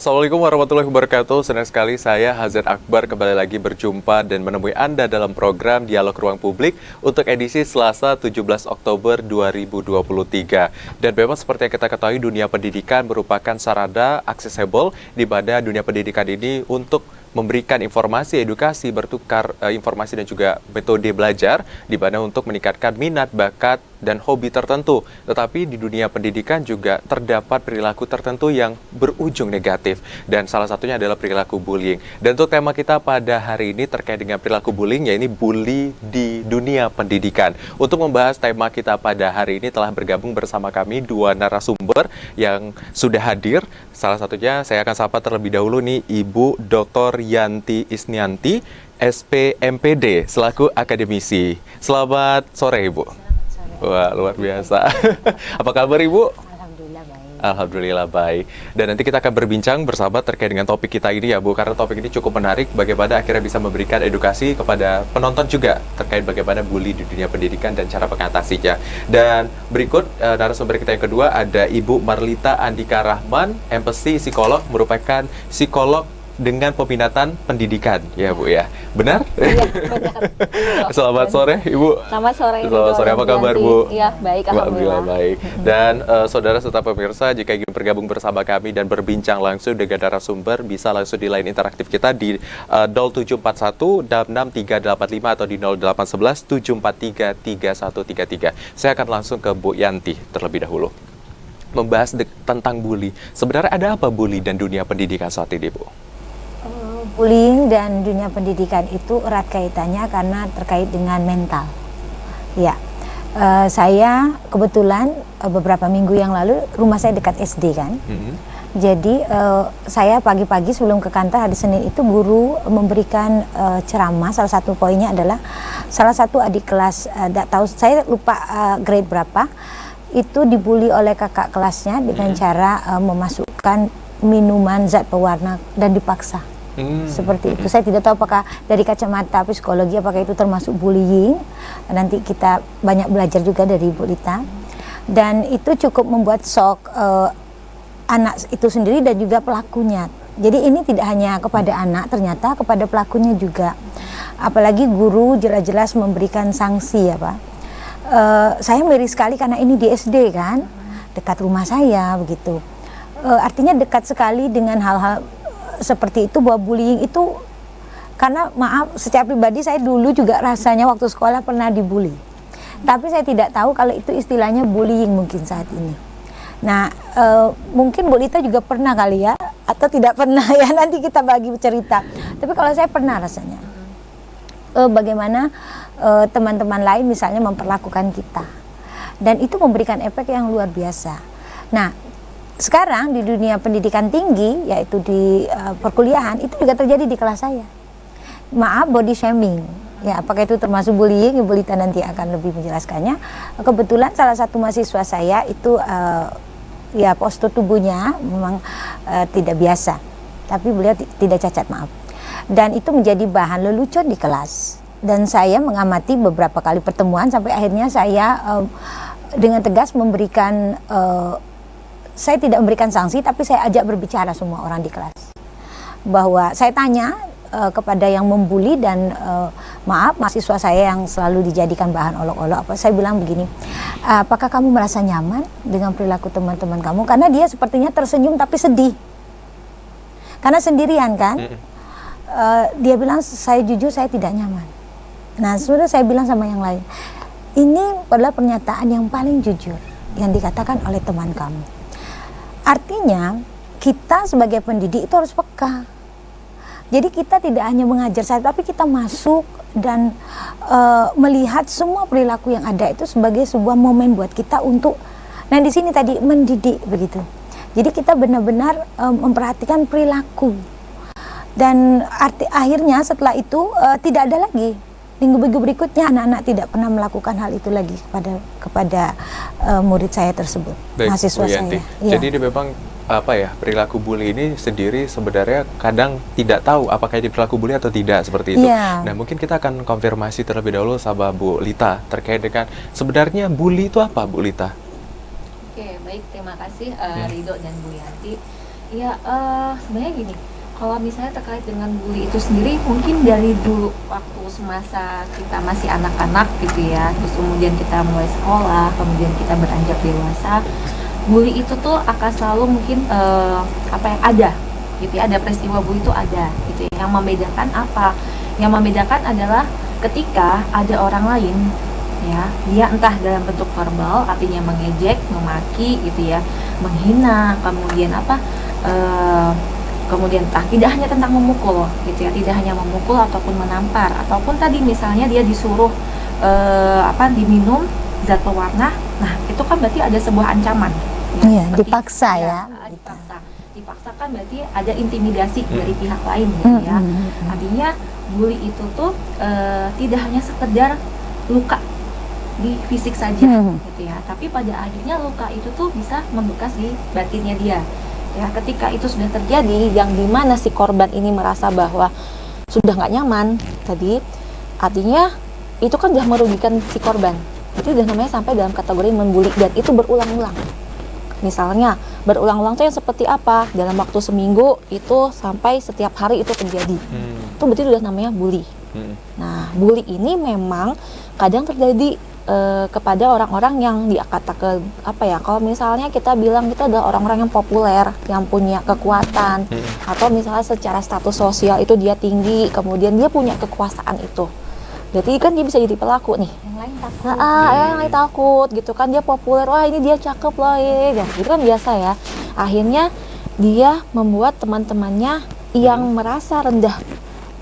Assalamualaikum warahmatullahi wabarakatuh. Senang sekali saya Hazard Akbar kembali lagi berjumpa dan menemui Anda dalam program Dialog Ruang Publik untuk edisi Selasa 17 Oktober 2023. Dan memang seperti yang kita ketahui, dunia pendidikan merupakan sarana aksesibel di mana dunia pendidikan ini untuk memberikan informasi, edukasi, bertukar informasi dan juga metode belajar di mana untuk meningkatkan minat, bakat, dan hobi tertentu. Tetapi di dunia pendidikan juga terdapat perilaku tertentu yang berujung negatif. Dan salah satunya adalah perilaku bullying. Dan untuk tema kita pada hari ini terkait dengan perilaku bullying, yaitu bully di dunia pendidikan. Untuk membahas tema kita pada hari ini telah bergabung bersama kami dua narasumber yang sudah hadir. Salah satunya saya akan sapa terlebih dahulu nih Ibu Dr. Yanti Isnianti, SPMPD, selaku akademisi. Selamat sore Ibu. Wah, luar biasa. Apa kabar Ibu? Alhamdulillah baik. Alhamdulillah baik. Dan nanti kita akan berbincang bersama terkait dengan topik kita ini ya Bu, karena topik ini cukup menarik bagaimana akhirnya bisa memberikan edukasi kepada penonton juga terkait bagaimana bully di dunia pendidikan dan cara mengatasinya. Dan berikut narasumber kita yang kedua ada Ibu Marlita Andika Rahman, MPsy psikolog, merupakan psikolog dengan peminatan pendidikan ya Bu ya. Benar? Iya, benar. Selamat sore Ibu. Selamat sore. Selamat sore, apa kabar Bu? Iya, baik, alhamdulillah. Baik. Dan saudara serta pemirsa, jika ingin bergabung bersama kami dan berbincang langsung dengan narasumber, bisa langsung di line interaktif kita di 0741 6385 atau di 0811 743 3133. Saya akan langsung ke Bu Yanti terlebih dahulu. Membahas tentang bully. Sebenarnya ada apa bully dan dunia pendidikan saat ini, Bu? Bullying dan dunia pendidikan itu erat kaitannya karena terkait dengan mental. Ya, saya kebetulan beberapa minggu yang lalu rumah saya dekat SD kan. Jadi saya pagi-pagi sebelum ke kantor hari Senin itu guru memberikan ceramah. Salah satu poinnya adalah salah satu adik kelas, tidak tahu saya lupa grade berapa, itu dibully oleh kakak kelasnya dengan cara memasukkan minuman zat pewarna dan dipaksa. Seperti itu. Saya tidak tahu apakah dari kacamata psikologi apakah itu termasuk bullying. Nanti kita banyak belajar juga dari Bu Lita. Dan itu cukup membuat shock anak itu sendiri dan juga pelakunya. Jadi ini tidak hanya kepada anak, ternyata kepada pelakunya juga. Apalagi guru jelas-jelas memberikan sanksi ya Pak. Saya miris sekali karena ini di SD kan, dekat rumah saya begitu. Artinya dekat sekali dengan hal-hal seperti itu, bahwa bullying itu, karena maaf secara pribadi saya dulu juga rasanya waktu sekolah pernah dibully, tapi saya tidak tahu kalau itu istilahnya bullying mungkin saat ini. Nah mungkin Bu Lita juga pernah kali ya, atau tidak pernah ya, nanti kita bagi cerita. Tapi kalau saya pernah rasanya bagaimana teman-teman lain misalnya memperlakukan kita, dan itu memberikan efek yang luar biasa. Nah sekarang di dunia pendidikan tinggi, yaitu di perkuliahan, itu juga terjadi di kelas saya. Maaf, body shaming. Ya, apakah itu termasuk bullying? Ibu Lita nanti akan lebih menjelaskannya. Kebetulan salah satu mahasiswa saya itu ya postur tubuhnya memang tidak biasa, tapi beliau tidak cacat, maaf. Dan itu menjadi bahan lelucon di kelas. Dan saya mengamati beberapa kali pertemuan sampai akhirnya saya dengan tegas memberikan saya tidak memberikan sanksi, tapi saya ajak berbicara semua orang di kelas. Bahwa saya tanya kepada yang membuli dan maaf mahasiswa saya yang selalu dijadikan bahan olok-olok, saya bilang begini, apakah kamu merasa nyaman dengan perilaku teman-teman kamu? Karena dia sepertinya tersenyum tapi sedih. Karena sendirian kan. Dia bilang, saya jujur saya tidak nyaman. Nah sudah saya bilang sama yang lain, ini adalah pernyataan yang paling jujur yang dikatakan oleh teman kamu. Artinya kita sebagai pendidik itu harus peka. Jadi kita tidak hanya mengajar saja, tapi kita masuk dan melihat semua perilaku yang ada itu sebagai sebuah momen buat kita untuk, nah di sini tadi mendidik begitu. Jadi kita benar-benar memperhatikan perilaku. Dan akhirnya setelah itu tidak ada lagi. Minggu-minggu berikutnya anak-anak tidak pernah melakukan hal itu lagi kepada murid saya tersebut. Baik, mahasiswa Bu Yanti. saya. Jadi memang apa ya, perilaku bully ini sendiri sebenarnya kadang tidak tahu apakah itu perilaku bully atau tidak, seperti itu. Nah mungkin kita akan konfirmasi terlebih dahulu sama Bu Lita terkait dengan sebenarnya bully itu apa, Bu Lita? Oke, baik, terima kasih Ridho dan Bu Yanti. Ya, sebenarnya gini, kalau misalnya terkait dengan bully itu sendiri, mungkin dari dulu waktu semasa kita masih anak-anak gitu ya, terus kemudian kita mulai sekolah, kemudian kita beranjak dewasa, bully itu tuh akan selalu mungkin ada gitu ya, ada peristiwa bully itu ada gitu ya. Yang membedakan apa? Yang membedakan adalah ketika ada orang lain ya, dia entah dalam bentuk verbal, artinya mengejek, memaki gitu ya, menghina, kemudian kemudian tidak hanya tentang memukul gitu ya, tidak hanya memukul ataupun menampar, ataupun tadi misalnya dia disuruh diminum zat pewarna. Nah, itu kan berarti ada sebuah ancaman ya, Iya, dipaksa ya. Dipaksa kan berarti ada intimidasi dari pihak lain gitu ya. Artinya bully itu tuh tidak hanya sekedar luka di fisik saja gitu ya, tapi pada akhirnya luka itu tuh bisa membekas di batinnya dia ya. Ketika itu sudah terjadi, yang dimana si korban ini merasa bahwa sudah nggak nyaman tadi, artinya itu kan sudah merugikan si korban. Itu udah namanya sampai dalam kategori membuli, dan itu berulang-ulang. Misalnya berulang-ulang itu yang seperti apa, dalam waktu seminggu itu sampai setiap hari itu terjadi, itu berarti udah namanya bully. Nah, bully ini memang kadang terjadi kepada orang-orang yang dikatakan kalau misalnya kita bilang kita adalah orang-orang yang populer, yang punya kekuatan, atau misalnya secara status sosial itu dia tinggi, kemudian dia punya kekuasaan itu, berarti kan dia bisa jadi pelaku nih. Yang lain takut. Yang lain takut gitu kan, dia populer, wah ini dia cakep loh ya, itu kan biasa ya. Akhirnya dia membuat teman-temannya yang merasa rendah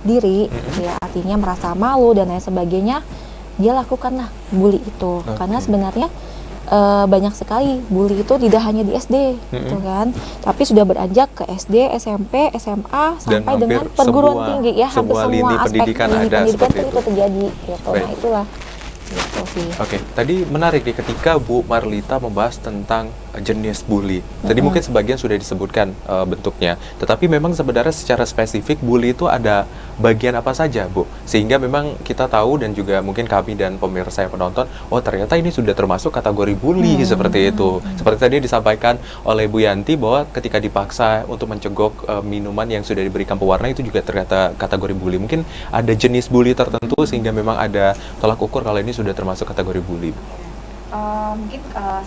diri ya, artinya merasa malu dan lain sebagainya, dia lakukanlah bully itu. Karena sebenarnya banyak sekali bully itu tidak hanya di SD gitu kan, tapi sudah beranjak ke SD, SMP, SMA sampai dengan perguruan tinggi ya, hampir semua lini aspek pendidikan lini ada pendidikan seperti itu terjadi gitu. Baik. Nah, itulah gitu sih. Oke, tadi menarik nih ketika Bu Marlita membahas tentang jenis bully. Tadi mungkin sebagian sudah disebutkan bentuknya, tetapi memang sebenarnya secara spesifik bully itu ada bagian apa saja, Bu? Sehingga memang kita tahu, dan juga mungkin kami dan pemirsa yang penonton, oh ternyata ini sudah termasuk kategori bully seperti itu. Seperti tadi disampaikan oleh Bu Yanti bahwa ketika dipaksa untuk mencegok minuman yang sudah diberikan pewarna itu juga ternyata kategori bully. Mungkin ada jenis bully tertentu sehingga memang ada tolak ukur kalau ini sudah termasuk kategori bully.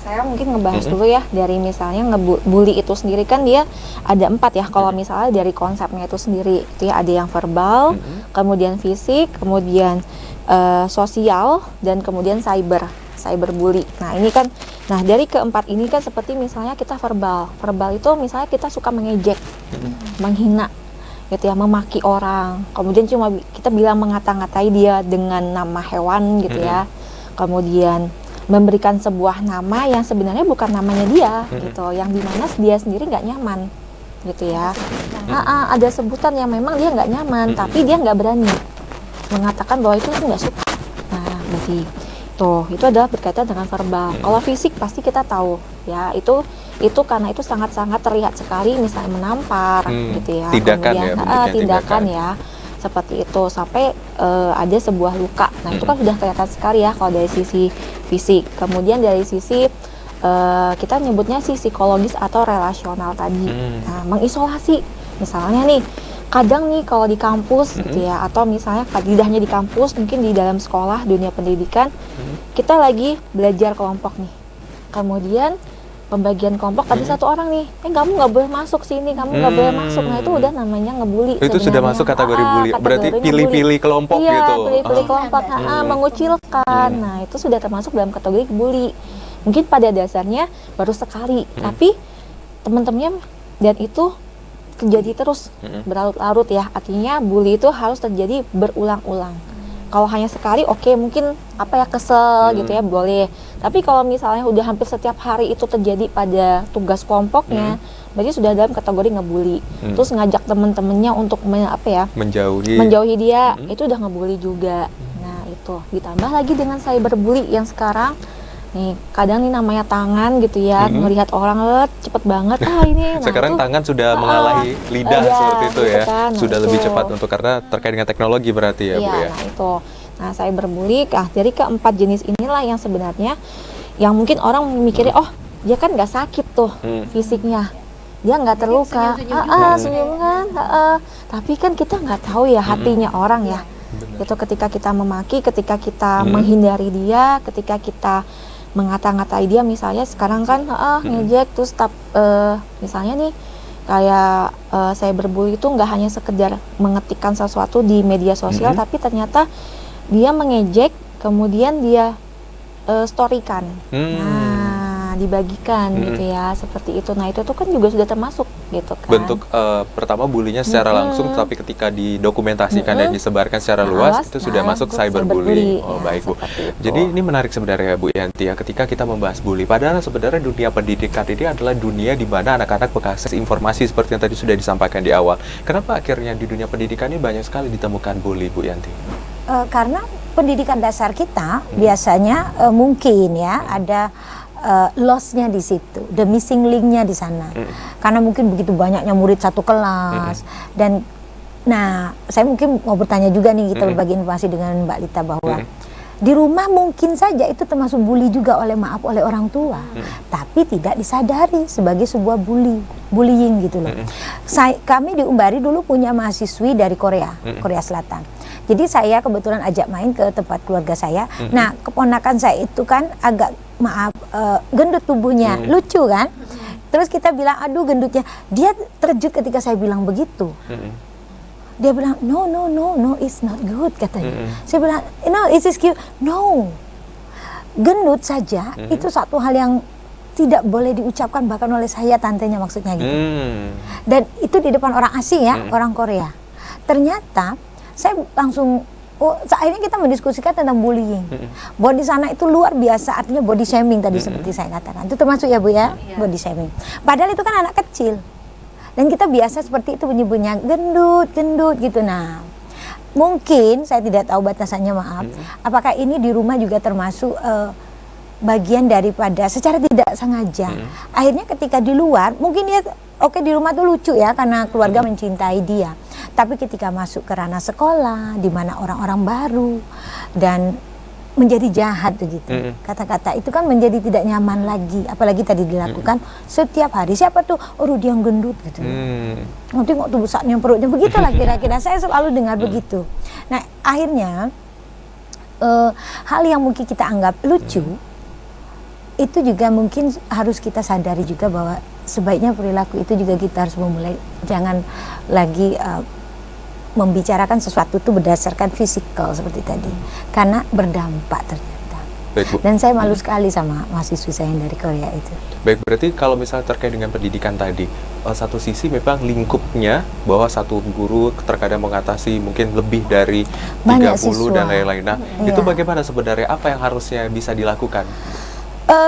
Saya mungkin ngebahas dulu ya, dari misalnya bully itu sendiri kan dia ada 4 ya. Kalau misalnya dari konsepnya itu sendiri itu ya, ada yang verbal, kemudian fisik, kemudian sosial, dan kemudian cyberbully. Nah ini kan, dari keempat ini kan seperti misalnya kita verbal itu misalnya kita suka mengejek, menghina gitu ya, memaki orang, kemudian cuma kita bilang mengata-ngatai dia dengan nama hewan gitu ya, kemudian memberikan sebuah nama yang sebenarnya bukan namanya dia gitu, yang dimana dia sendiri nggak nyaman gitu ya. Ada sebutan yang memang dia nggak nyaman, tapi dia nggak berani mengatakan bahwa itu nggak suka. Nah berarti itu adalah berkaitan dengan verbal. Kalau fisik pasti kita tahu ya, itu karena itu sangat-sangat terlihat sekali, misalnya menampar gitu ya, tindakan kemudian ya, tindakan ya seperti itu, sampai ada sebuah luka. Nah itu kan sudah kelihatan sekali ya kalau dari sisi fisik. Kemudian dari sisi kita nyebutnya sisi psikologis atau relasional tadi. Nah, mengisolasi misalnya nih, kadang nih kalau di kampus gitu ya, atau misalnya tidak hanya di kampus, mungkin di dalam sekolah, dunia pendidikan, kita lagi belajar kelompok nih, kemudian pembagian kelompok ada satu orang nih, kamu nggak boleh masuk sini, kamu nggak boleh masuk. Nah itu udah namanya ngebully. Itu sudah masuk kategori bully. Berarti pilih-pilih kelompok gitu. Iya, pilih-pilih kelompok, mengucilkan. Nah itu sudah termasuk dalam kategori bully. Mungkin pada dasarnya baru sekali, tapi teman-temannya, dan itu terjadi terus berlarut-larut ya. Artinya bully itu harus terjadi berulang-ulang. Kalau hanya sekali, oke, mungkin kesel gitu ya, boleh. Tapi kalau misalnya udah hampir setiap hari itu terjadi pada tugas kelompoknya, berarti sudah dalam kategori ngebully. Terus ngajak temen-temennya untuk menjauhi dia, itu udah ngebully juga. Nah itu ditambah lagi dengan cyberbully yang sekarang nih, kadang nih namanya tangan gitu ya, melihat orang cepet banget ini. Sekarang itu, tangan sudah mengalahi lidah seperti itu ya, kan. sudah lebih cepat untuk, karena terkait dengan teknologi berarti ya, Bu ya. Nah itu, cyberbully, dari keempat jenis inilah yang sebenarnya yang mungkin orang mikirnya, oh dia kan nggak sakit tuh fisiknya, dia nggak terluka. senyum-senyum juga. Senyum kan. Tapi kan kita nggak tahu ya hatinya orang ya. Benar. Itu ketika kita memaki, ketika kita menghindari dia, ketika kita mengata-ngatai dia, misalnya sekarang kan ngejek terus misalnya nih kayak cyberbully itu nggak hanya sekedar mengetikkan sesuatu di media sosial, tapi ternyata dia mengejek kemudian dia storykan. Nah, dibagikan gitu ya, seperti itu. Nah, itu tuh kan juga sudah termasuk gitu kan. Bentuk pertama bulinya secara langsung, tapi ketika didokumentasikan dan disebarkan secara luas, itu sudah masuk cyberbullying. Oh, ya, baik Bu. seperti itu. Jadi ini menarik sebenarnya Bu Yanti ya, ketika kita membahas bully. Padahal sebenarnya dunia pendidikan ini adalah dunia di mana anak-anak mengakses informasi seperti yang tadi sudah disampaikan di awal. Kenapa akhirnya di dunia pendidikan ini banyak sekali ditemukan bully, Bu Yanti? Karena pendidikan dasar kita biasanya mungkin ya ada loss-nya di situ, the missing link-nya di sana. Karena mungkin begitu banyaknya murid satu kelas dan nah, saya mungkin mau bertanya juga nih, kita berbagi informasi dengan Mbak Lita bahwa di rumah mungkin saja itu termasuk bully juga oleh orang tua, tapi tidak disadari sebagai sebuah bullying gitu loh. Kami di Umbari dulu punya mahasiswi dari Korea Selatan. Jadi saya kebetulan ajak main ke tempat keluarga saya. Nah, keponakan saya itu kan agak gendut tubuhnya, lucu kan? Terus kita bilang, aduh gendutnya. Dia terkejut ketika saya bilang begitu. Dia bilang, no, it's not good katanya. Saya bilang, no, it's cute. No, gendut saja itu satu hal yang tidak boleh diucapkan bahkan oleh saya, tantenya maksudnya gitu. Dan itu di depan orang asing ya, orang Korea. Ternyata saya langsung, akhirnya kita mendiskusikan tentang bullying. Bahwa di sana itu luar biasa, artinya body shaming tadi seperti saya katakan. Itu termasuk ya Bu ya, body shaming. Padahal itu kan anak kecil. Dan kita biasa seperti itu menyebutnya gendut gitu. Nah, mungkin saya tidak tahu batasannya, maaf. Apakah ini di rumah juga termasuk bagian daripada secara tidak sengaja. Akhirnya ketika di luar, mungkin dia oke di rumah tuh lucu ya karena keluarga mencintai dia. Tapi ketika masuk ke ranah sekolah, di mana orang-orang baru dan menjadi jahat begitu. Kata-kata itu kan menjadi tidak nyaman lagi, apalagi tadi dilakukan setiap hari. Siapa tuh? Oh, dia yang gendut gitu. Nanti kok tuh besarnya perutnya, begitulah kira-kira. Saya selalu dengar begitu. Nah, akhirnya hal yang mungkin kita anggap lucu itu juga mungkin harus kita sadari juga bahwa sebaiknya perilaku itu juga kita harus memulai, jangan lagi membicarakan sesuatu itu berdasarkan fisikal seperti tadi, karena berdampak ternyata. Baik, Bu. Dan saya malu sekali sama mahasiswi saya yang dari Korea itu. Baik, berarti kalau misalnya terkait dengan pendidikan tadi, satu sisi memang lingkupnya bahwa satu guru terkadang mengatasi mungkin lebih dari 30 dan lain-lain. Nah, itu bagaimana sebenarnya, apa yang harusnya bisa dilakukan?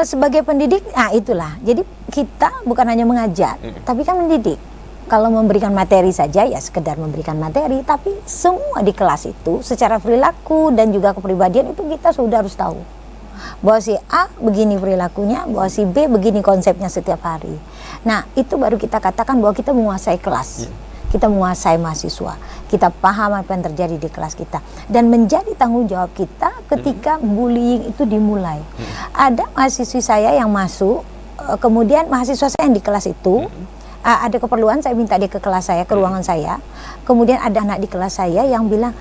Sebagai pendidik, nah itulah. Jadi kita bukan hanya mengajar, tapi kan mendidik. Kalau memberikan materi saja ya sekedar memberikan materi, tapi semua di kelas itu secara perilaku dan juga kepribadian itu kita sudah harus tahu. Bahwa si A begini perilakunya, bahwa si B begini konsepnya setiap hari. Nah, itu baru kita katakan bahwa kita menguasai kelas. Kita menguasai mahasiswa. Kita paham apa yang terjadi di kelas kita. Dan menjadi tanggung jawab kita ketika bullying itu dimulai. Ada mahasiswi saya yang masuk, kemudian mahasiswa saya yang di kelas itu, ada keperluan, saya minta dia ke kelas saya, ke ruangan saya. Kemudian ada anak di kelas saya yang bilang,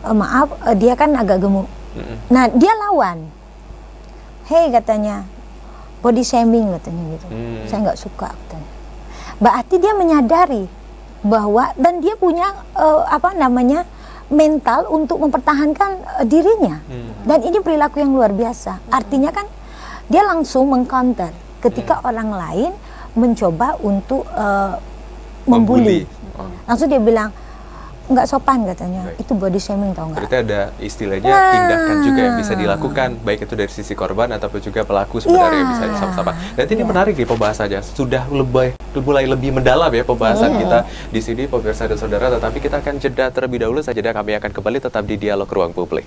maaf, dia kan agak gemuk. Nah, dia lawan. Hei, katanya, body shaming katanya gitu. Saya nggak suka katanya. Berarti dia menyadari bahwa, dan dia punya mental untuk mempertahankan dirinya. Dan ini perilaku yang luar biasa. Artinya kan dia langsung mengcounter ketika orang lain mencoba untuk membuli. Langsung dia bilang, nggak sopan katanya. Itu body shaming, tau nggak? Berarti ada istilahnya tindakan juga yang bisa dilakukan, baik itu dari sisi korban ataupun juga pelaku sebenarnya yang bisa sama-sama. Dan ini menarik nih pembahasannya, sudah mulai lebih mendalam ya pembahasan kita di sini pemirsa dan saudara. Tetapi kita akan jeda terlebih dahulu saja, dan kami akan kembali tetap di Dialog Ruang Publik.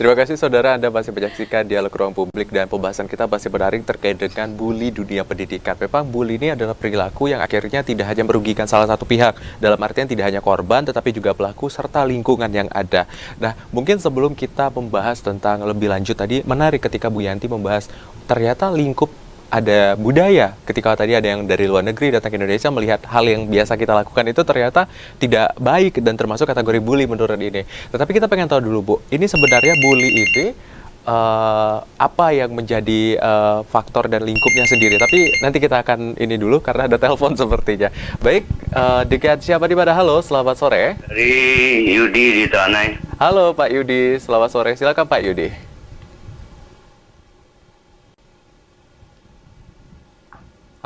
Terima kasih saudara, Anda masih menyaksikan Dialog Ruang Publik dan pembahasan kita masih menarik terkait dengan bully dunia pendidikan. Memang bully ini adalah perilaku yang akhirnya tidak hanya merugikan salah satu pihak, dalam artian tidak hanya korban tetapi juga pelaku serta lingkungan yang ada. Nah, mungkin sebelum kita membahas tentang lebih lanjut tadi, menarik ketika Bu Yanti membahas ternyata lingkup ada budaya. Ketika tadi ada yang dari luar negeri datang ke Indonesia melihat hal yang biasa kita lakukan itu ternyata tidak baik dan termasuk kategori bully menurut ini. Tetapi kita pengen tahu dulu Bu, ini sebenarnya bully ini apa yang menjadi faktor dan lingkupnya sendiri. Tapi nanti kita akan ini dulu karena ada telepon sepertinya. Baik, dengan siapa di mana? Halo, selamat sore. Dari Yudi di Tanai. Halo Pak Yudi, selamat sore. Silakan Pak Yudi.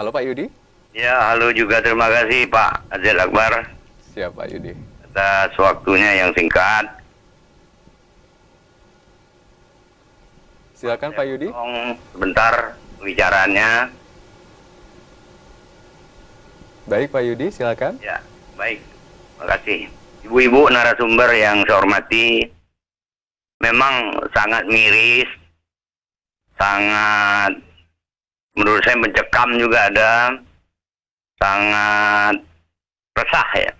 Halo Pak Yudi. Ya, halo juga, terima kasih Pak Azil Akbar. Siap Pak Yudi. Atas waktunya yang singkat. Silakan Pak Yudi. Sebentar bicaranya. Baik Pak Yudi, silakan. Ya, baik. Terima kasih. Ibu-ibu narasumber yang saya hormati, memang sangat miris, sangat menurut saya mencekam juga ada, sangat resah ya.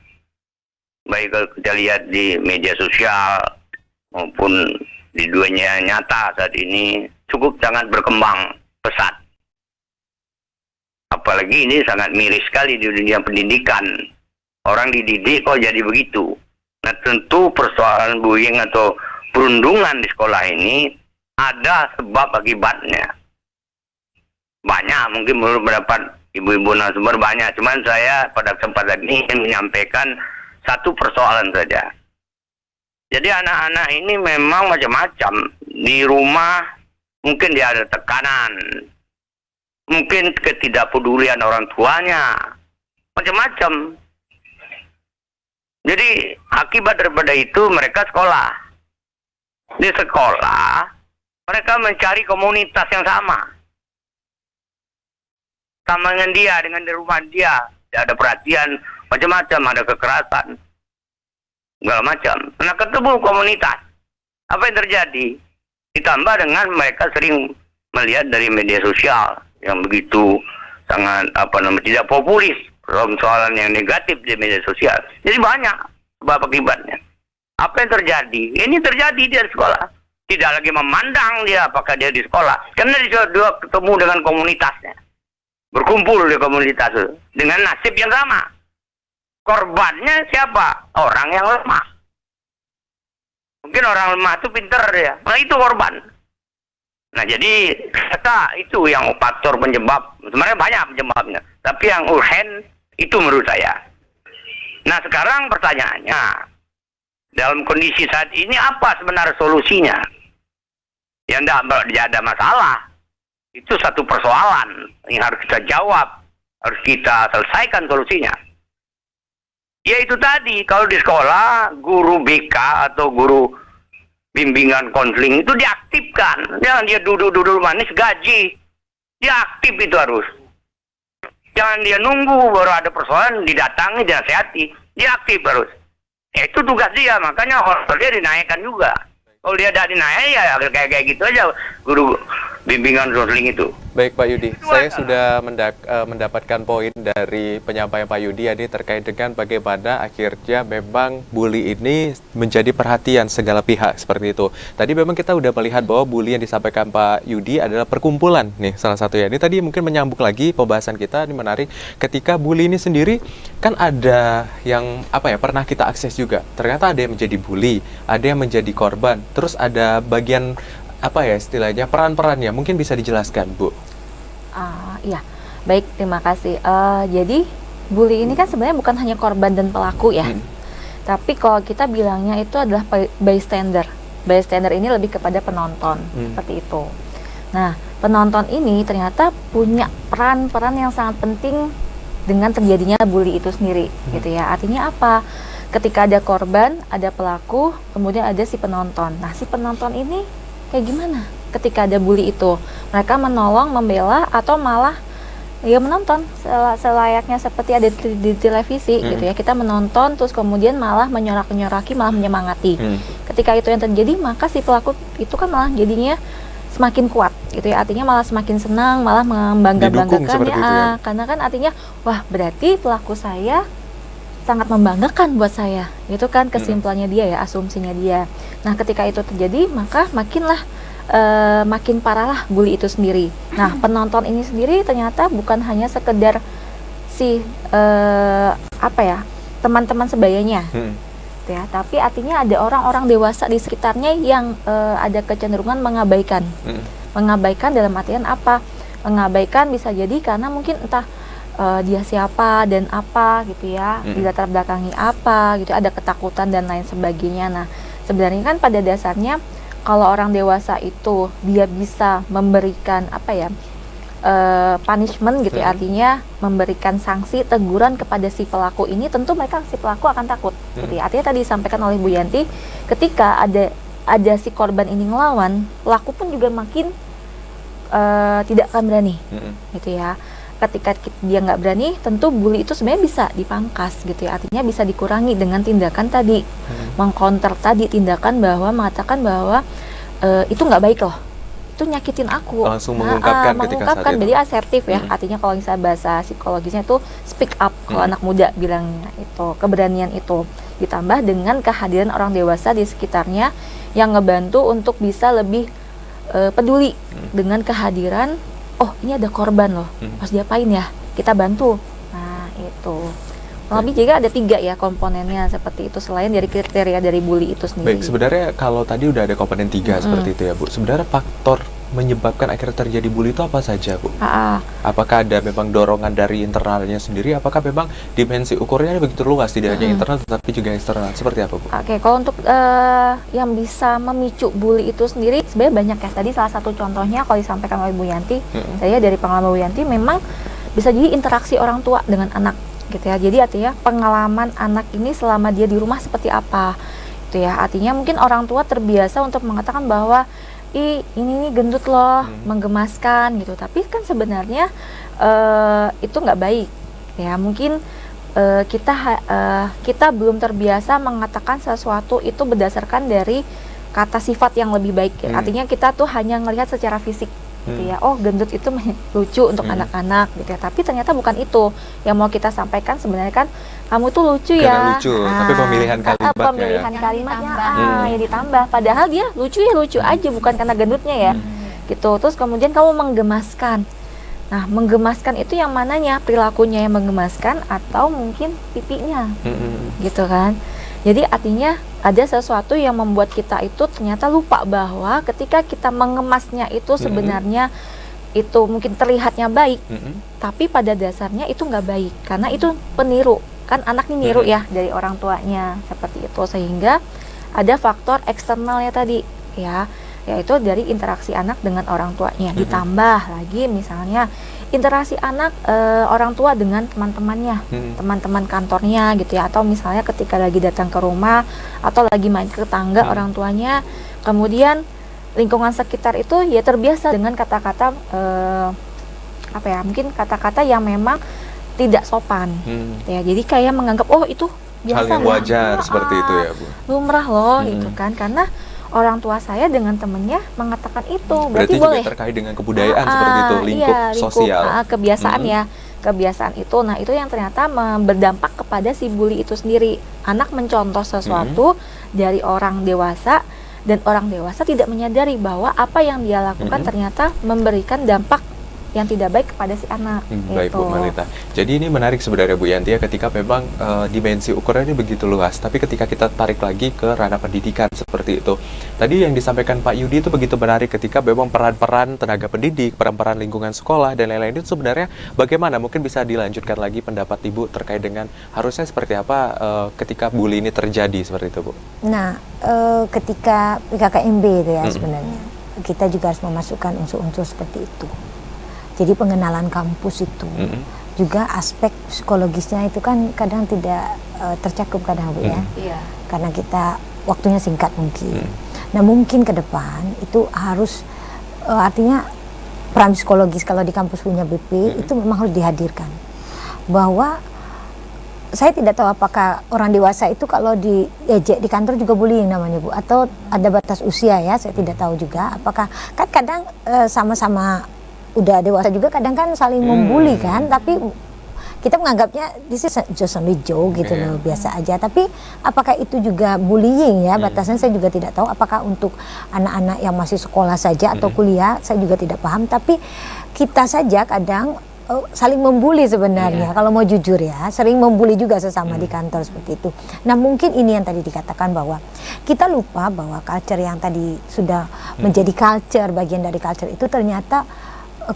Baik kalau kita lihat di media sosial maupun di dunia nyata saat ini cukup sangat berkembang pesat. Apalagi ini sangat miris sekali di dunia pendidikan. Orang dididik kok jadi begitu. Nah tentu persoalan bullying atau perundungan di sekolah ini ada sebab akibatnya. Banyak, mungkin menurut pendapat ibu-ibu narasumber banyak. Cuman saya pada kesempatan ini ingin menyampaikan satu persoalan saja. Jadi anak-anak ini memang macam-macam. Di rumah mungkin dia ada tekanan. Mungkin ketidakpedulian orang tuanya. Macam-macam. Jadi akibat daripada itu mereka sekolah. Di sekolah mereka mencari komunitas yang sama. Sama dengan dia, dengan di rumah dia. Ada perhatian, macam-macam, ada kekerasan. Segala macam. Nah ketemu komunitas. Apa yang terjadi? Ditambah dengan mereka sering melihat dari media sosial. Yang begitu sangat, tidak populis. Soalan yang negatif di media sosial. Jadi banyak sebab akibatnya. Apa yang terjadi? Ini terjadi di sekolah. Tidak lagi memandang dia apakah dia di sekolah. Karena dia ketemu dengan komunitasnya. Berkumpul di komunitas itu dengan nasib yang sama. Korbannya siapa? Orang yang lemah. Mungkin orang lemah itu pinter ya. Nah itu korban. Nah jadi kata itu yang faktor penyebab. Sebenarnya banyak penyebabnya. Tapi yang urgen itu menurut saya. Nah sekarang pertanyaannya. Dalam kondisi saat ini apa sebenarnya solusinya? Yang tidak ada masalah. Itu satu persoalan yang harus kita jawab, harus kita selesaikan solusinya. Ya itu tadi, kalau di sekolah, guru BK atau guru bimbingan konseling itu diaktifkan. Jangan dia duduk-duduk manis gaji. Dia aktif itu harus. Jangan dia nunggu baru ada persoalan, didatangi, dinasihati. Dia aktif harus. Ya, itu tugas dia, makanya honornya dia dinaikkan juga. Kalau dia tidak dinaik ya kayak gitu aja guru bimbingan konseling itu. Baik Pak Yudi, saya sudah mendapatkan poin dari penyampaian Pak Yudi ini terkait dengan bagaimana akhirnya memang bully ini menjadi perhatian segala pihak seperti itu. Tadi memang kita udah melihat bahwa bully yang disampaikan Pak Yudi adalah perkumpulan nih salah satunya. Ini tadi mungkin menyambung lagi pembahasan kita, ini menarik ketika bully ini sendiri kan ada yang pernah kita akses juga. Ternyata ada yang menjadi bully, ada yang menjadi korban, terus ada bagian istilahnya peran-perannya mungkin bisa dijelaskan Bu. Iya, baik, terima kasih. Jadi bully ini kan sebenarnya bukan hanya korban dan pelaku ya, tapi kalau kita bilangnya itu adalah bystander. Bystander ini lebih kepada penonton, seperti itu. Nah, penonton ini ternyata punya peran-peran yang sangat penting dengan terjadinya bully itu sendiri, gitu ya. Artinya apa? Ketika ada korban, ada pelaku, kemudian ada si penonton. Nah, si penonton ini kayak gimana ketika ada bully itu? Mereka menolong, membela, atau malah Ya menonton selayaknya seperti ada di televisi gitu ya. Kita menonton terus kemudian malah menyorak-nyoraki, malah menyemangati. Ketika itu yang terjadi, maka si pelaku itu kan malah jadinya semakin kuat gitu ya. Artinya malah semakin senang, malah membangga-banggakan ya. Karena kan artinya wah berarti pelaku saya sangat membanggakan buat saya. Itu kan kesimpulannya dia ya, asumsinya dia. Nah, ketika itu terjadi, maka makin parah lah bully itu sendiri. Nah, penonton ini sendiri ternyata bukan hanya sekedar si teman-teman sebayanya, ya, tapi artinya ada orang-orang dewasa di sekitarnya yang ada kecenderungan mengabaikan. Mengabaikan dalam artian apa? Mengabaikan bisa jadi karena mungkin entah dia siapa dan apa gitu ya, di latar belakangi apa gitu, ada ketakutan dan lain sebagainya. Nah, sebenarnya kan pada dasarnya kalau orang dewasa itu dia bisa memberikan punishment gitu ya, artinya memberikan sanksi teguran kepada si pelaku ini, tentu si pelaku akan takut gitu ya. Artinya tadi disampaikan oleh Bu Yanti, ketika ada si korban ini ngelawan, pelaku pun juga makin tidak akan berani gitu ya. Ketika dia nggak berani, tentu bully itu sebenarnya bisa dipangkas gitu ya, artinya bisa dikurangi dengan tindakan tadi, mengcounter tadi tindakan bahwa mengatakan bahwa itu nggak baik loh, itu nyakitin aku, langsung mengungkapkan jadi asertif ya, artinya kalau misalnya bahasa psikologisnya itu speak up, kalau anak muda bilangnya itu, keberanian itu ditambah dengan kehadiran orang dewasa di sekitarnya yang ngebantu untuk bisa lebih peduli dengan kehadiran. Oh, ini ada korban loh, harus diapain ya, kita bantu. Nah, itu lebih juga ada 3 ya komponennya seperti itu, selain dari kriteria dari bully itu sendiri. Baik, sebenarnya kalau tadi udah ada komponen 3 seperti itu ya Bu, sebenarnya faktor menyebabkan akhirnya terjadi bully itu apa saja Bu? Apakah ada memang dorongan dari internalnya sendiri, apakah memang dimensi ukurnya begitu luas, tidak hanya internal tetapi juga eksternal, seperti apa Bu? Oke, kalau untuk yang bisa memicu bully itu sendiri sebenarnya banyak ya. Tadi salah satu contohnya kalau disampaikan oleh Bu Yanti, saya dari pengalaman Bu Yanti memang bisa jadi interaksi orang tua dengan anak gitu ya. Jadi artinya pengalaman anak ini selama dia di rumah seperti apa gitu ya. Artinya mungkin orang tua terbiasa untuk mengatakan bahwa ini gendut loh, menggemaskan gitu. Tapi kan sebenarnya itu nggak baik ya. Mungkin kita belum terbiasa mengatakan sesuatu itu berdasarkan dari kata sifat yang lebih baik. Artinya kita tuh hanya melihat secara fisik gitu ya. Oh, gendut itu lucu untuk anak-anak gitu ya. Tapi ternyata bukan itu yang mau kita sampaikan. Sebenarnya kan kamu tuh lucu ya. Lucu, tapi pemilihan kalimatnya ya ditambah. Padahal dia lucu aja, bukan karena gendutnya ya. Gitu. Terus kemudian kamu menggemaskan. Nah, menggemaskan itu yang mananya? Perilakunya yang menggemaskan atau mungkin pipinya. Gitu kan. Jadi artinya ada sesuatu yang membuat kita itu ternyata lupa bahwa ketika kita mengemasnya itu sebenarnya itu mungkin terlihatnya baik, tapi pada dasarnya itu nggak baik, karena itu peniru. Kan anak ini niru ya dari orang tuanya, seperti itu. Sehingga ada faktor eksternalnya tadi ya, yaitu dari interaksi anak dengan orang tuanya. Ditambah lagi misalnya interaksi anak orang tua dengan teman-temannya, teman-teman kantornya gitu ya, atau misalnya ketika lagi datang ke rumah atau lagi main ke tetangga orang tuanya, kemudian lingkungan sekitar itu ya terbiasa dengan kata-kata mungkin kata-kata yang memang tidak sopan ya, jadi kayak menganggap oh itu biasa, hal yang wajar seperti itu ya Bu, lumrah loh gitu kan, karena orang tua saya dengan temennya mengatakan itu, berarti boleh. Juga terkait dengan kebudayaan seperti itu, lingkup sosial, kebiasaan ya, kebiasaan itu. Nah, itu yang ternyata berdampak kepada si bully itu sendiri. Anak mencontoh sesuatu dari orang dewasa, dan orang dewasa tidak menyadari bahwa apa yang dia lakukan ternyata memberikan dampak yang tidak baik kepada si anak. Baik Bu Marlita. Jadi ini menarik sebenarnya Bu Yanti ya, ketika memang dimensi ukurannya begitu luas, tapi ketika kita tarik lagi ke ranah pendidikan seperti itu. Tadi yang disampaikan Pak Yudi itu begitu menarik, ketika memang peran-peran tenaga pendidik, peran-peran lingkungan sekolah dan lain-lain itu sebenarnya bagaimana? Mungkin bisa dilanjutkan lagi pendapat Ibu terkait dengan harusnya seperti apa ketika bully ini terjadi seperti itu Bu. Nah, ketika PKKMB itu ya sebenarnya kita juga harus memasukkan unsur-unsur seperti itu. Jadi pengenalan kampus itu juga aspek psikologisnya itu kan kadang tidak tercakup kadang Bu ya, karena kita waktunya singkat mungkin. Nah mungkin ke depan itu harus artinya peran psikologis kalau di kampus punya BP itu memang harus dihadirkan. Bahwa saya tidak tahu apakah orang dewasa itu kalau diejek di kantor juga bullying namanya Bu, atau ada batas usia ya, saya tidak tahu juga. Apakah kan kadang sama-sama udah dewasa juga kadang kan saling membuli kan, tapi kita menganggapnya this is just only joke gitu loh, biasa aja. Tapi apakah itu juga bullying ya, batasan saya juga tidak tahu. Apakah untuk anak-anak yang masih sekolah saja atau kuliah, saya juga tidak paham. Tapi kita saja kadang saling membuli sebenarnya, kalau mau jujur ya, sering membuli juga sesama di kantor seperti itu. Nah mungkin ini yang tadi dikatakan bahwa kita lupa bahwa culture yang tadi sudah menjadi culture, bagian dari culture itu ternyata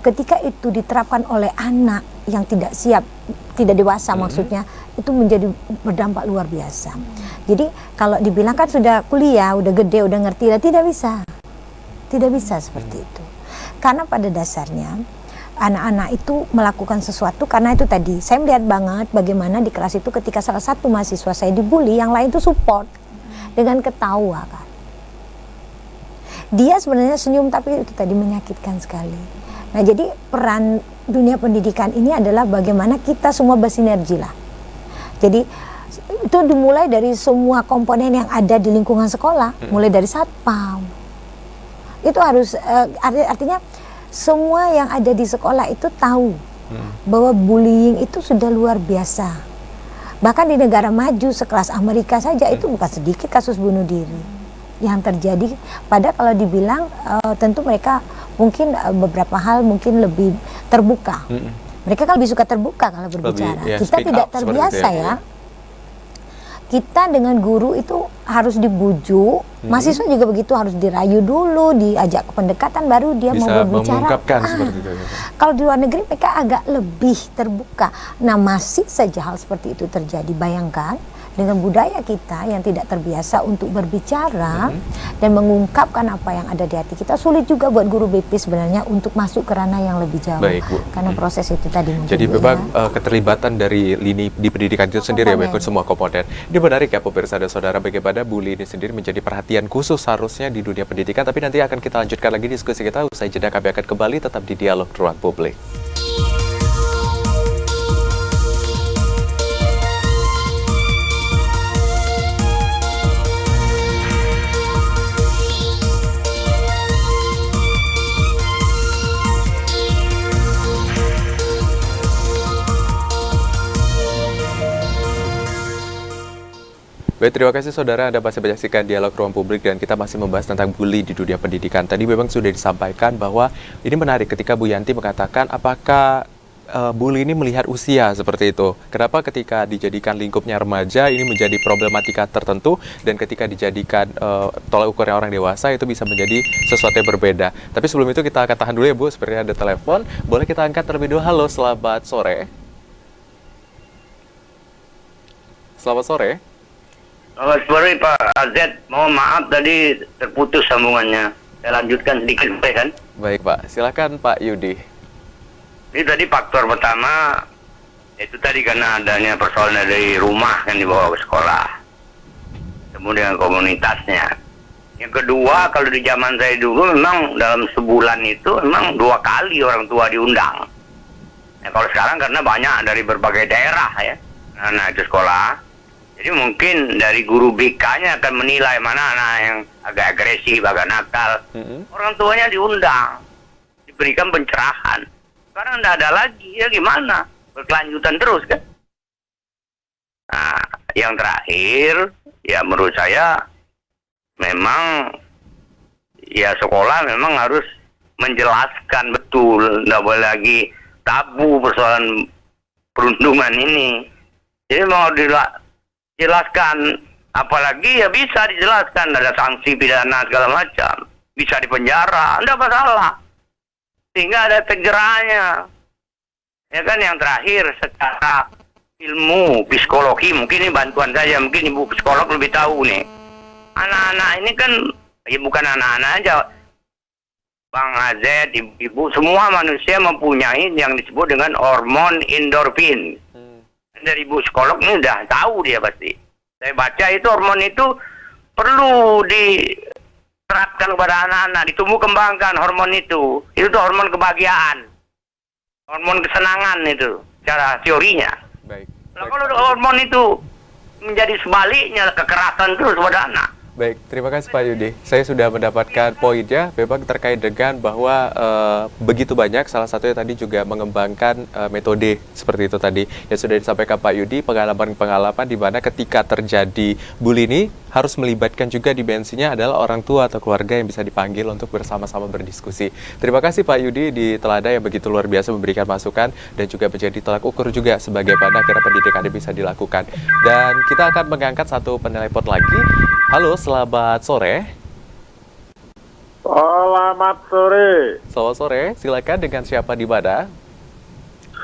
ketika itu diterapkan oleh anak yang tidak siap, tidak dewasa maksudnya, itu menjadi berdampak luar biasa. Jadi kalau dibilang kan sudah kuliah, udah gede, udah ngerti, tidak bisa. Tidak bisa seperti itu. Karena pada dasarnya anak-anak itu melakukan sesuatu karena itu tadi saya melihat banget bagaimana di kelas itu ketika salah satu mahasiswa saya dibully, yang lain itu support dengan ketawa kan. Dia sebenarnya senyum tapi itu tadi menyakitkan sekali. Nah jadi peran dunia pendidikan ini adalah bagaimana kita semua bersinergi lah. Jadi itu dimulai dari semua komponen yang ada di lingkungan sekolah, mulai dari satpam. Itu harus artinya semua yang ada di sekolah itu tahu bahwa bullying itu sudah luar biasa. Bahkan di negara maju sekelas Amerika saja itu bukan sedikit kasus bunuh diri yang terjadi. Padahal kalau dibilang tentu mereka mungkin beberapa hal mungkin lebih terbuka. Mereka kan lebih suka terbuka kalau berbicara. Lebih, ya, kita tidak terbiasa ya. Kita dengan guru itu harus dibujuk, mahasiswa juga begitu, harus dirayu dulu, diajak ke pendekatan baru dia bisa mau berbicara. Mengungkapkan seperti itu. Kalau di luar negeri mereka agak lebih terbuka. Nah masih saja hal seperti itu terjadi. Bayangkan dengan budaya kita yang tidak terbiasa untuk berbicara dan mengungkapkan apa yang ada di hati kita, sulit juga buat guru BP sebenarnya untuk masuk ke ranah yang lebih jauh. Baik, Bu. Karena proses itu tadi mungkin. Jadi memang keterlibatan dari lini di pendidikan itu sendiri ya, ikut semua komponen. Ini menarik ya pemirsa dan saudara, bagaimana bully ini sendiri menjadi perhatian khusus harusnya di dunia pendidikan. Tapi nanti akan kita lanjutkan lagi diskusi kita usai jeda. Kami akan kembali tetap di Dialog Ruang Publik. Baik, terima kasih saudara, Anda masih menyaksikan Dialog Ruang Publik dan kita masih membahas tentang bully di dunia pendidikan. Tadi memang sudah disampaikan bahwa ini menarik ketika Bu Yanti mengatakan apakah bully ini melihat usia seperti itu. Kenapa ketika dijadikan lingkupnya remaja ini menjadi problematika tertentu dan ketika dijadikan tolak ukurnya orang dewasa itu bisa menjadi sesuatu yang berbeda. Tapi sebelum itu kita akan tahan dulu ya Bu, sepertinya ada telepon. Boleh kita angkat terlebih dulu. Halo, selamat sore. Selamat sore. Selamat sore Pak Azed, mohon maaf tadi terputus sambungannya. Saya lanjutkan sedikit kan? Baik Pak, silakan Pak Yudi. Ini tadi faktor pertama, itu tadi karena adanya persoalan dari rumah yang dibawa ke sekolah. Kemudian komunitasnya. Yang kedua, kalau di zaman saya dulu memang dalam sebulan itu memang 2 kali orang tua diundang. Ya, kalau sekarang karena banyak dari berbagai daerah ya, nah itu sekolah. Jadi mungkin dari guru BK-nya akan menilai mana anak yang agak agresif, agak nakal. Orang tuanya diundang, diberikan pencerahan. Sekarang tidak ada lagi, ya gimana? Berkelanjutan terus kan? Nah, yang terakhir, ya menurut saya memang ya sekolah memang harus menjelaskan betul, tidak boleh lagi tabu persoalan perundungan ini. Jadi mau jelaskan, apalagi ya bisa dijelaskan, ada sanksi pidana segala macam, bisa dipenjara, tidak masalah, sehingga ada efek jerahnya. Ya kan, yang terakhir secara ilmu psikologi, mungkin ini bantuan saja, mungkin ibu psikolog lebih tahu nih. Anak-anak ini kan, ya bukan anak-anak aja, Bang Azed, ibu, semua manusia mempunyai yang disebut dengan hormon endorfin. Dari ibu psikolog ini udah tahu dia pasti. Saya baca itu hormon itu perlu terapkan kepada anak-anak, ditumbuh kembangkan hormon itu tuh hormon kebahagiaan, hormon kesenangan itu cara teorinya. Baik. Nah, kalau hormon itu menjadi sebaliknya, kekerasan terus pada anak. Baik, terima kasih Pak Yudi. Saya sudah mendapatkan poinnya, memang terkait dengan bahwa begitu banyak, salah satunya tadi juga mengembangkan metode seperti itu tadi yang sudah disampaikan Pak Yudi, pengalaman-pengalaman di mana ketika terjadi bully ini harus melibatkan juga dimensinya adalah orang tua atau keluarga yang bisa dipanggil untuk bersama-sama berdiskusi. Terima kasih Pak Yudi di Telada yang begitu luar biasa memberikan masukan dan juga menjadi tolak ukur juga sebagai mana akhirnya pendidikan ini bisa dilakukan. Dan kita akan mengangkat satu penelepon lagi. Halo, selamat sore. Selamat sore. Selamat sore, silakan dengan siapa di mana?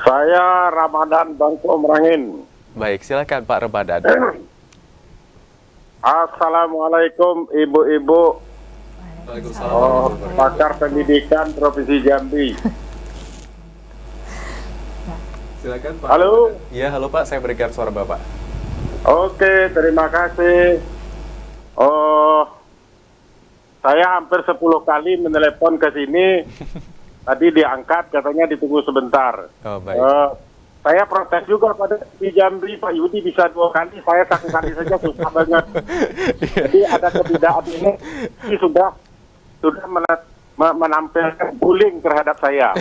Saya Ramadan Bangko Merangin. Baik, silakan Pak Ramadan. Assalamualaikum ibu-ibu pakar pendidikan Provinsi Jambi. Silakan Pak. Halo. Iya, halo Pak, saya berikan suara Bapak. Oke, terima kasih. Saya hampir 10 kali menelepon ke sini. Tadi diangkat, katanya ditunggu sebentar. Oh, baik. Saya protes juga pada di Jambi, Pak Yudi bisa 2 kali, saya 1 kali saja susah banget. Jadi ada ketidakadilan ini sudah menampilkan bullying terhadap saya.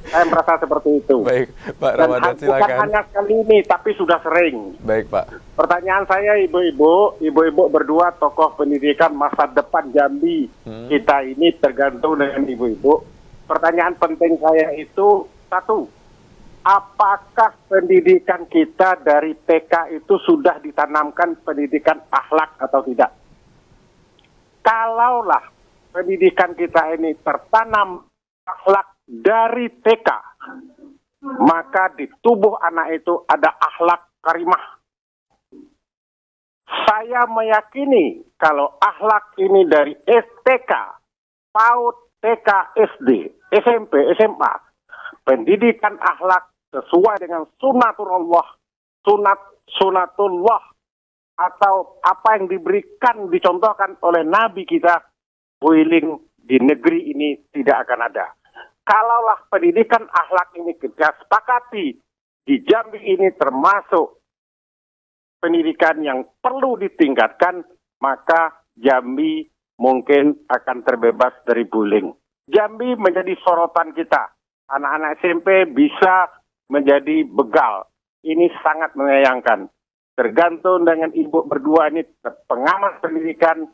Saya merasa seperti itu. Baik, Pak Dan Ramadan bukan silakan. hanya kali ini, tapi sudah sering. Baik, Pak. Pertanyaan saya ibu-ibu berdua tokoh pendidikan masa depan Jambi kita ini tergantung dengan ibu-ibu. Pertanyaan penting saya itu satu, apakah pendidikan kita dari TK itu sudah ditanamkan pendidikan akhlak atau tidak? Kalaulah pendidikan kita ini tertanam akhlak dari TK, maka di tubuh anak itu ada akhlak karimah. Saya meyakini kalau akhlak ini dari STK, PAUD, TK, SD, SMP, SMA, pendidikan akhlak sesuai dengan sunatullah atau apa yang diberikan, dicontohkan oleh Nabi kita, bullying di negeri ini tidak akan ada. Kalaulah pendidikan akhlak ini kita sepakati di Jambi ini termasuk pendidikan yang perlu ditingkatkan, maka Jambi mungkin akan terbebas dari bullying. Jambi menjadi sorotan kita. Anak-anak SMP bisa menjadi begal. Ini sangat menyayangkan. Tergantung dengan ibu berdua ini, pengamat pendidikan,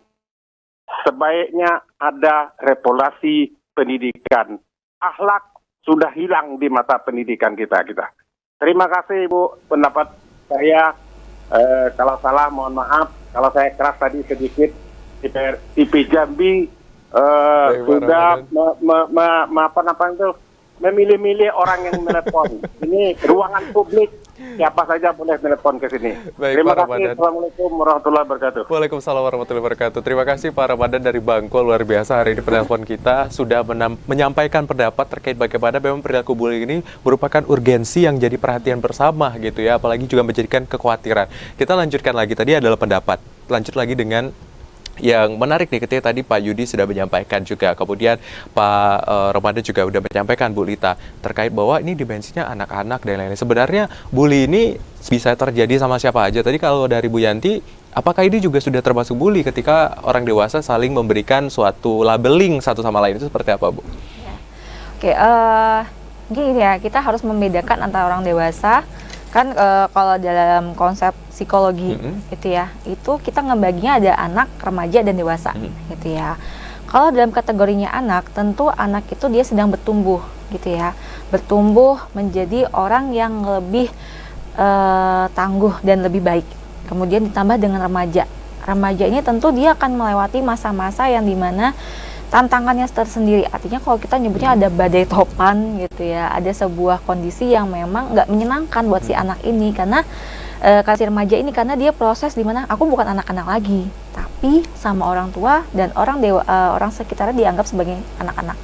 sebaiknya ada reformasi pendidikan. Akhlak sudah hilang di mata pendidikan kita. Terima kasih Ibu, pendapat saya. Kalau salah mohon maaf, kalau saya keras tadi sedikit. IP Jambi sudah memilih-milih orang yang menelepon. Ini ruangan publik, siapa saja boleh menelepon ke sini. Baik, Terima Pak kasih. Ramadan. Assalamualaikum warahmatullahi wabarakatuh. Waalaikumsalam warahmatullahi wabarakatuh. Terima kasih Pak Ramadan dari Bangko, luar biasa hari ini penelpon kita sudah menyampaikan pendapat terkait bagaimana memang perilaku bullying ini merupakan urgensi yang jadi perhatian bersama gitu ya, apalagi juga menjadikan kekhawatiran. Kita lanjutkan lagi, tadi adalah pendapat. Lanjut lagi dengan yang menarik nih, ketika tadi Pak Yudi sudah menyampaikan juga, kemudian Pak Ramadan juga sudah menyampaikan, Bu Lita, terkait bahwa ini dimensinya anak-anak dan lain-lain. Sebenarnya bully ini bisa terjadi sama siapa aja. Tadi kalau dari Bu Yanti, apakah ini juga sudah termasuk bully ketika orang dewasa saling memberikan suatu labeling satu sama lain, itu seperti apa, Bu? Oke, gini ya, kita harus membedakan antara orang dewasa, kan kalau dalam konsep psikologi gitu ya, itu kita ngebaginya ada anak, remaja, dan dewasa gitu ya. Kalau dalam kategorinya anak, tentu anak itu dia sedang bertumbuh gitu ya, bertumbuh menjadi orang yang lebih tangguh dan lebih baik. Kemudian ditambah dengan remaja. Remaja ini tentu dia akan melewati masa-masa yang dimana tantangannya tersendiri. Artinya kalau kita nyebutnya ada badai topan gitu ya, ada sebuah kondisi yang memang nggak menyenangkan buat si anak ini, karena si remaja ini, karena dia proses dimana aku bukan anak-anak lagi, tapi sama orang tua dan orang sekitarnya dianggap sebagai anak-anak.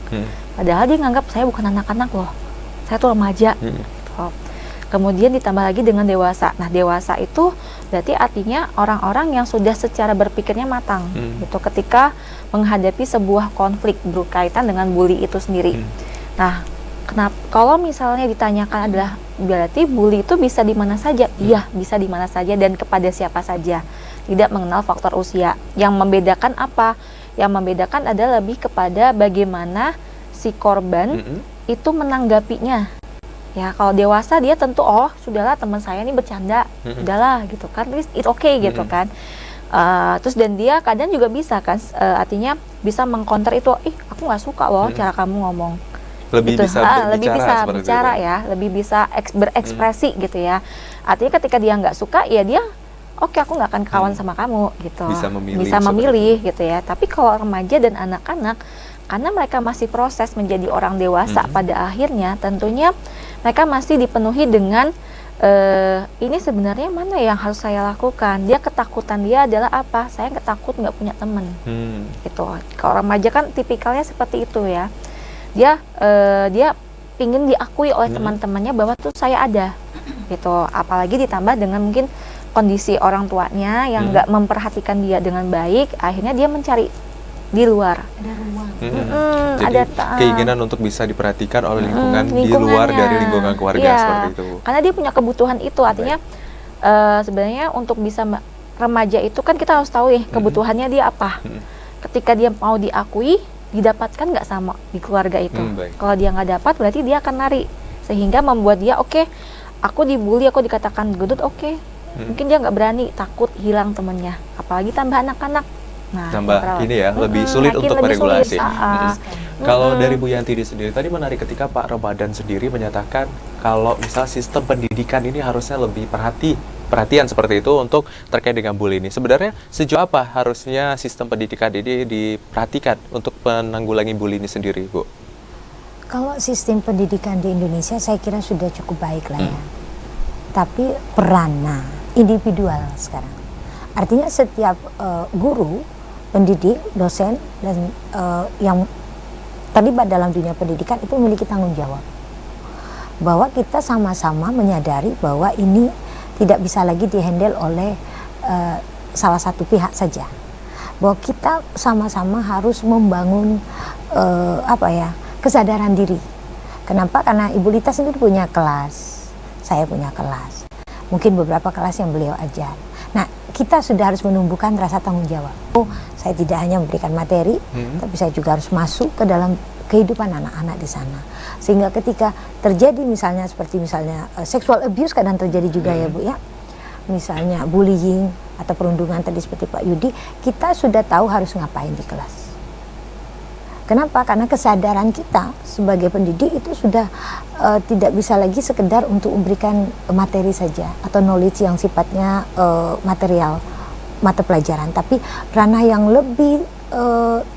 Padahal dia nganggap saya bukan anak-anak loh, saya tuh remaja. Gitu. kemudian ditambah lagi dengan dewasa. Nah, dewasa itu berarti artinya orang-orang yang sudah secara berpikirnya matang gitu ketika menghadapi sebuah konflik berkaitan dengan bully itu sendiri. Nah, kenapa kalau misalnya ditanyakan adalah berarti bully itu bisa di mana saja? Iya, bisa di mana saja dan kepada siapa saja. Tidak mengenal faktor usia. Yang membedakan apa? Yang membedakan adalah lebih kepada bagaimana si korban itu menanggapinya. Ya, kalau dewasa dia tentu sudahlah teman saya ini bercanda, udahlah gitu kan, it's okay gitu kan. Terus dan dia kadang juga bisa kan, artinya bisa mengcounter itu, aku nggak suka loh cara kamu ngomong. Lebih gitu. bisa Lebih bisa bicara itu. ya, lebih bisa berekspresi gitu ya. Artinya ketika dia nggak suka ya dia, oke, aku nggak akan kawan sama kamu gitu. Bisa memilih gitu ya. Tapi kalau remaja dan anak-anak, karena mereka masih proses menjadi orang dewasa pada akhirnya, tentunya mereka masih dipenuhi dengan ini sebenarnya mana yang harus saya lakukan. Dia ketakutan dia adalah apa? Saya ketakut nggak punya teman. Gitu. Kalau remaja kan tipikalnya seperti itu ya. Dia ingin diakui oleh teman-temannya bahwa tuh saya ada. Gitu. Apalagi ditambah dengan mungkin kondisi orang tuanya yang nggak memperhatikan dia dengan baik, akhirnya dia mencari di luar. Ada ruang. Jadi keinginan untuk bisa diperhatikan oleh lingkungan di luar dari lingkungan keluarga seperti itu. Karena dia punya kebutuhan itu, artinya sebenarnya untuk bisa remaja itu kan kita harus tahu ya kebutuhannya dia apa. Ketika dia mau diakui, didapatkan nggak sama di keluarga itu. Kalau dia nggak dapat, berarti dia akan lari, sehingga membuat dia aku dibully, aku dikatakan gendut, mungkin dia nggak berani, takut hilang temennya, apalagi tambah anak-anak. Nah, tambah ini ya, lebih sulit untuk meregulasi. Kalau dari Bu Yanti sendiri, tadi menarik ketika Pak Ramadan sendiri menyatakan kalau misal sistem pendidikan ini harusnya lebih perhatian seperti itu untuk terkait dengan bully ini. Sebenarnya sejauh apa harusnya sistem pendidikan ini diperhatikan untuk menanggulangi bully ini sendiri, Bu? Kalau sistem pendidikan di Indonesia saya kira sudah cukup baik lah ya. Tapi peran individual sekarang. Artinya setiap guru, pendidik, dosen, dan yang terlibat dalam dunia pendidikan itu memiliki tanggung jawab. Bahwa kita sama-sama menyadari bahwa ini tidak bisa lagi dihandle oleh salah satu pihak saja. Bahwa kita sama-sama harus membangun kesadaran diri. Kenapa? Karena Ibu Lita sendiri punya kelas, saya punya kelas. Mungkin beberapa kelas yang beliau ajar. Nah, kita sudah harus menumbuhkan rasa tanggung jawab. Saya tidak hanya memberikan materi, tapi saya juga harus masuk ke dalam kehidupan anak-anak di sana. Sehingga ketika terjadi misalnya sexual abuse kadang terjadi juga ya Bu ya. Misalnya bullying atau perundungan tadi seperti Pak Yudi, kita sudah tahu harus ngapain di kelas. Kenapa? Karena kesadaran kita sebagai pendidik itu sudah tidak bisa lagi sekedar untuk memberikan materi saja atau knowledge yang sifatnya material, mata pelajaran, tapi ranah yang lebih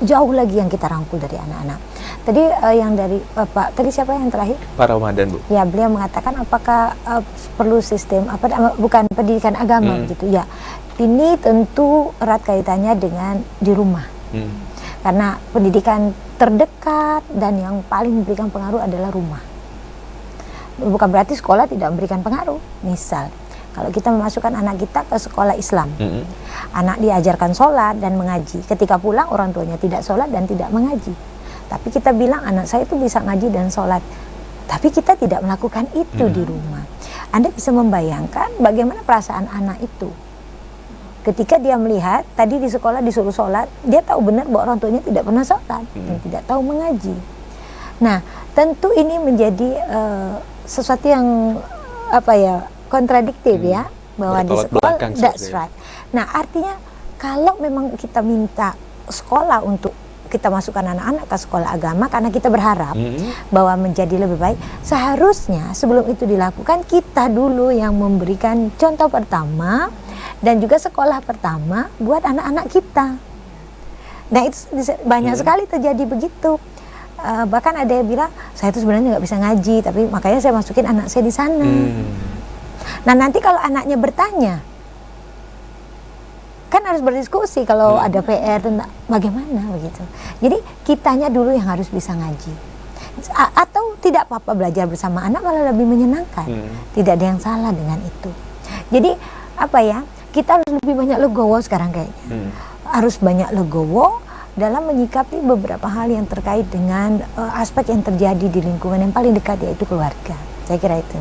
jauh lagi yang kita rangkul dari anak-anak. Tadi yang dari Pak, tadi siapa yang terakhir? Pak Ramadan, Bu. Ya, beliau mengatakan apakah perlu sistem bukan pendidikan agama gitu ya. Ini tentu erat kaitannya dengan di rumah. Karena pendidikan terdekat dan yang paling memberikan pengaruh adalah rumah. Bukan berarti sekolah tidak memberikan pengaruh. Misal, kalau kita memasukkan anak kita ke sekolah Islam, anak diajarkan sholat dan mengaji. Ketika pulang orang tuanya tidak sholat dan tidak mengaji. Tapi kita bilang anak saya itu bisa ngaji dan sholat. Tapi kita tidak melakukan itu di rumah. Anda bisa membayangkan bagaimana perasaan anak itu. Ketika dia melihat, tadi di sekolah disuruh sholat, dia tahu benar bahwa orang tuanya tidak pernah sholat dan tidak tahu mengaji. Nah, tentu ini menjadi sesuatu yang kontradiktif ya, bahwa di sekolah, that's right. Nah, artinya kalau memang kita minta sekolah untuk kita masukkan anak-anak ke sekolah agama karena kita berharap bahwa menjadi lebih baik, seharusnya sebelum itu dilakukan kita dulu yang memberikan contoh pertama dan juga sekolah pertama buat anak-anak kita. Nah, itu banyak sekali terjadi begitu. Bahkan ada yang bilang saya itu sebenarnya nggak bisa ngaji, tapi makanya saya masukin anak saya di sana. Nah, nanti kalau anaknya bertanya, kan harus berdiskusi kalau ada PR tentang bagaimana begitu. Jadi kitanya dulu yang harus bisa ngaji. Atau tidak apa-apa belajar bersama anak malah lebih menyenangkan. Tidak ada yang salah dengan itu. Jadi apa ya, kita harus lebih banyak legowo sekarang kayaknya. Harus banyak legowo dalam menyikapi beberapa hal yang terkait dengan aspek yang terjadi di lingkungan yang paling dekat, yaitu keluarga. Saya kira itu.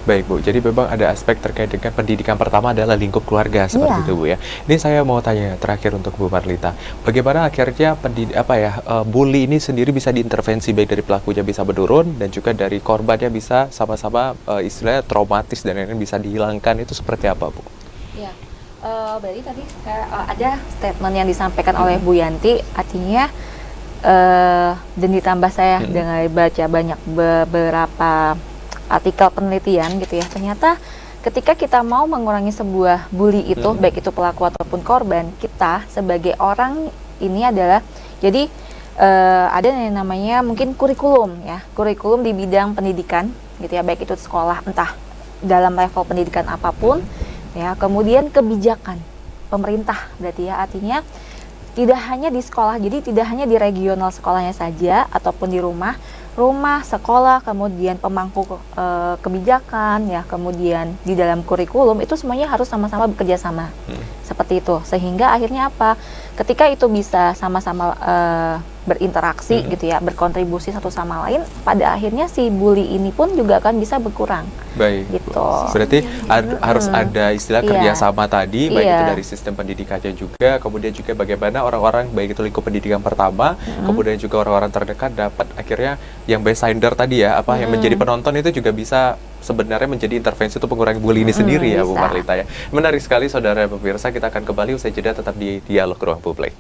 Baik Bu, jadi memang ada aspek terkait dengan pendidikan pertama adalah lingkup keluarga seperti itu Bu ya. Ini saya mau tanya terakhir untuk Bu Marlita, bagaimana akhirnya bully ini sendiri bisa diintervensi, baik dari pelakunya bisa menurun dan juga dari korbannya bisa sama-sama istilahnya traumatis dan lain-lain bisa dihilangkan, itu seperti apa Bu? Ya, berarti tadi ada statement yang disampaikan oleh Bu Yanti, artinya dan ditambah saya dengan baca banyak beberapa artikel penelitian gitu ya, ternyata ketika kita mau mengurangi sebuah bully itu, baik itu pelaku ataupun korban, kita sebagai orang ini adalah, jadi ada yang namanya mungkin kurikulum ya, kurikulum di bidang pendidikan gitu ya, baik itu sekolah entah dalam level pendidikan apapun ya, kemudian kebijakan pemerintah berarti ya, artinya tidak hanya di sekolah, jadi tidak hanya di regional sekolahnya saja ataupun di rumah, sekolah, kemudian pemangku kebijakan ya, kemudian di dalam kurikulum itu semuanya harus sama-sama bekerja sama. Seperti itu. Sehingga akhirnya apa? Ketika itu bisa sama-sama berinteraksi gitu ya, berkontribusi satu sama lain, pada akhirnya si bully ini pun juga akan bisa berkurang. Baik. Gitu. Berarti harus ada istilah kerjasama tadi, baik itu dari sistem pendidikannya juga, kemudian juga bagaimana orang-orang baik itu lingkup pendidikan pertama, kemudian juga orang-orang terdekat dapat akhirnya yang bystander tadi ya, yang menjadi penonton itu juga bisa sebenarnya menjadi intervensi untuk mengurangi bully ini sendiri ya Bu Marlita ya. Menarik sekali saudara pemirsa, kita akan kembali usai jeda, tetap di Dialog Ruang Publik.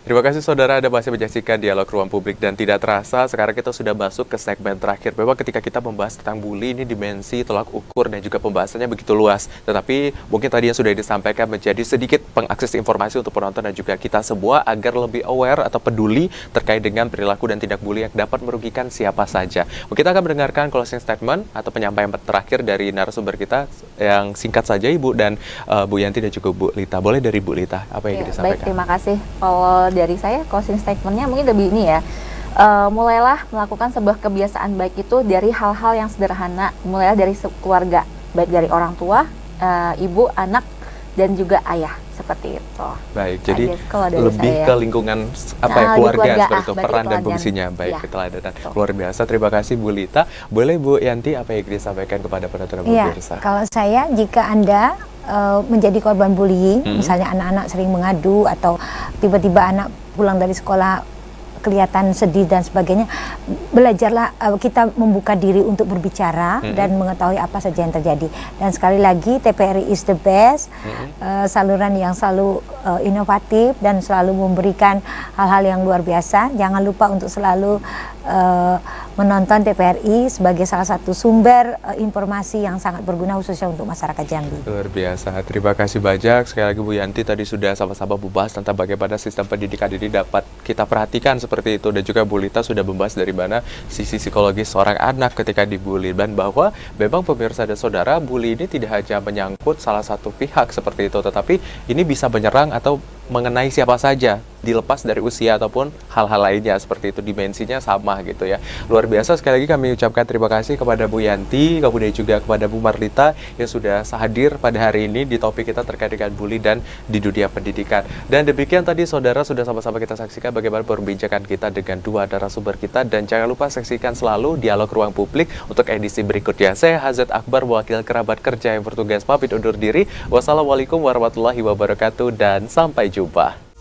Terima kasih saudara, Anda masih menyaksikan Dialog Ruang Publik, dan tidak terasa sekarang kita sudah masuk ke segmen terakhir. Memang ketika kita membahas tentang bully ini dimensi, tolak ukur, dan juga pembahasannya begitu luas. Tetapi mungkin tadi yang sudah disampaikan menjadi sedikit pengakses informasi untuk penonton dan juga kita semua agar lebih aware atau peduli terkait dengan perilaku dan tindak bully yang dapat merugikan siapa saja. Kita akan mendengarkan closing statement atau penyampaian terakhir dari narasumber kita yang singkat saja Ibu dan Bu Yanti dan juga Bu Lita. Boleh dari Bu Lita, apa yang disampaikan? Baik, terima kasih. Kalau dari saya closing statementnya mungkin lebih ini ya, mulailah melakukan sebuah kebiasaan baik itu dari hal-hal yang sederhana, mulailah dari keluarga, baik dari orang tua, ibu, anak, dan juga ayah, seperti itu. Baik, jadi lebih ke lingkungan keluarga seperti itu, peran dan fungsinya. Baik, keteladanan luar biasa. Terima kasih Bu Lita. Boleh Bu Yanti, apa yang disampaikan kepada penonton dan pemirsa? Kalau saya, jika Anda menjadi korban bullying, misalnya anak-anak sering mengadu atau tiba-tiba anak pulang dari sekolah kelihatan sedih dan sebagainya, belajarlah kita membuka diri untuk berbicara dan mengetahui apa saja yang terjadi. Dan sekali lagi, TPRI is the best, saluran yang selalu inovatif dan selalu memberikan hal-hal yang luar biasa. Jangan lupa untuk selalu menonton TPRI sebagai salah satu sumber informasi yang sangat berguna khususnya untuk masyarakat Jambi. Luar biasa, terima kasih banyak. Sekali lagi Bu Yanti tadi sudah sama-sama membahas tentang bagaimana sistem pendidikan ini dapat kita perhatikan seperti itu, dan juga Bu Lita sudah membahas dari mana sisi psikologis seorang anak ketika dibully, dan bahwa memang pemirsa dan saudara, bully ini tidak hanya menyangkut salah satu pihak seperti itu, tetapi ini bisa menyerang atau mengenai siapa saja, dilepas dari usia ataupun hal-hal lainnya seperti itu, dimensinya sama gitu ya. Luar biasa, sekali lagi kami ucapkan terima kasih kepada Bu Yanti, kemudian juga kepada Bu Marlita yang sudah hadir pada hari ini di topik kita terkait dengan bully dan di dunia pendidikan. Dan demikian tadi saudara sudah sama-sama kita saksikan bagaimana perbincangan kita dengan dua narasumber kita, dan jangan lupa saksikan selalu Dialog Ruang Publik untuk edisi berikutnya. Saya Hazard Akbar, wakil kerabat kerja yang bertugas pamit undur diri. Wassalamualaikum warahmatullahi wabarakatuh dan sampai jumpa.